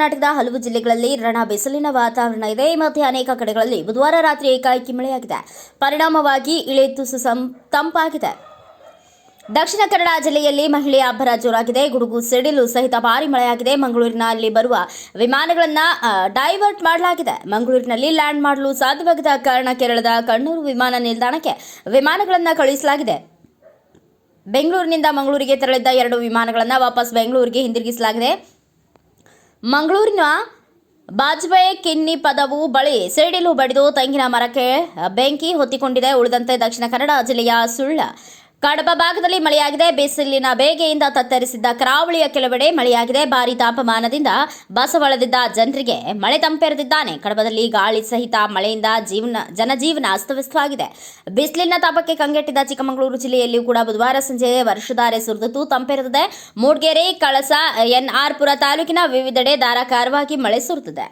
ಕರ್ನಾಟಕದ ಹಲವು ಜಿಲ್ಲೆಗಳಲ್ಲಿ ರಣ ಬಿಸಿಲಿನ ವಾತಾವರಣ ಇದೆ. ಈ ಮಧ್ಯೆ ಅನೇಕ ಕಡೆಗಳಲ್ಲಿ ಬುಧವಾರ ರಾತ್ರಿ ಏಕಾಏಕಿ ಮಳೆಯಾಗಿದೆ. ಪರಿಣಾಮವಾಗಿ ಇಳಿ ತುಸು ತಂಪಾಗಿದೆ. ದಕ್ಷಿಣ ಕನ್ನಡ ಜಿಲ್ಲೆಯಲ್ಲಿ ಮಹಿಳೆಯ ಅಬ್ಬರ ಜೋರಾಗಿದೆ. ಗುಡುಗು ಸಿಡಿಲು ಸಹಿತ ಭಾರಿ ಮಳೆಯಾಗಿದೆ. ಮಂಗಳೂರಿನಲ್ಲಿ ಬರುವ ವಿಮಾನಗಳನ್ನು ಡೈವರ್ಟ್ ಮಾಡಲಾಗಿದೆ. ಮಂಗಳೂರಿನಲ್ಲಿ ಲ್ಯಾಂಡ್ ಮಾಡಲು ಸಾಧ್ಯವಾಗದ ಕಾರಣ ಕೇರಳದ ಕಣ್ಣೂರು ವಿಮಾನ ನಿಲ್ದಾಣಕ್ಕೆ ವಿಮಾನಗಳನ್ನು ಕಳುಹಿಸಲಾಗಿದೆ. ಬೆಂಗಳೂರಿನಿಂದ ಮಂಗಳೂರಿಗೆ ತೆರಳಿದ್ದ 2 ವಿಮಾನಗಳನ್ನು ವಾಪಸ್ ಬೆಂಗಳೂರಿಗೆ ಹಿಂದಿರುಗಿಸಲಾಗಿದೆ. ಮಂಗಳೂರಿನ ಬಾಜ್ಪೇಯಿ ಕಿನ್ನಿ ಪದವು ಬಳಿ ಸಿಡಿಲು ಬಡಿದು ತೆಂಗಿನ ಮರಕ್ಕೆ ಬೆಂಕಿ ಹೊತ್ತಿಕೊಂಡಿದೆ. ಉಳಿದಂತೆ ದಕ್ಷಿಣ ಕನ್ನಡ ಜಿಲ್ಲೆಯ ಸುಳ್ಳ ಕಡಬ ಭಾಗದಲ್ಲಿ ಮಳೆಯಾಗಿದೆ. ಬಿಸಿಲಿನ ಬೇಗೆಯಿಂದ ತತ್ತರಿಸಿದ್ದ ಕರಾವಳಿಯ ಕೆಲವೆಡೆ ಮಳೆಯಾಗಿದೆ. ಭಾರೀ ತಾಪಮಾನದಿಂದ ಬಸವಳದಿದ್ದ ಜನರಿಗೆ ಮಳೆ ತಂಪೆರೆದಿದ್ದಾನೆ. ಕಡಬದಲ್ಲಿ ಗಾಳಿ ಸಹಿತ ಮಳೆಯಿಂದ ಜನಜೀವನ ಅಸ್ತವ್ಯಸ್ತವಾಗಿದೆ. ಬಿಸಿಲಿನ ತಾಪಕ್ಕೆ ಕಂಗೆಟ್ಟಿದ್ದ ಚಿಕ್ಕಮಗಳೂರು ಜಿಲ್ಲೆಯಲ್ಲಿಯೂ ಕೂಡ ಬುಧವಾರ ಸಂಜೆ ವರ್ಷಧಾರೆ ಸುರಿದಿದ್ದು ತಂಪೆರೆದಿದೆ. ಮೂಡಿಗೆರೆ, ಕಳಸ, ಎನ್ಆರ್ ಪುರ ತಾಲೂಕಿನ ವಿವಿಧೆಡೆ ಧಾರಾಕಾರವಾಗಿ ಮಳೆ ಸುರಿದಿದೆ.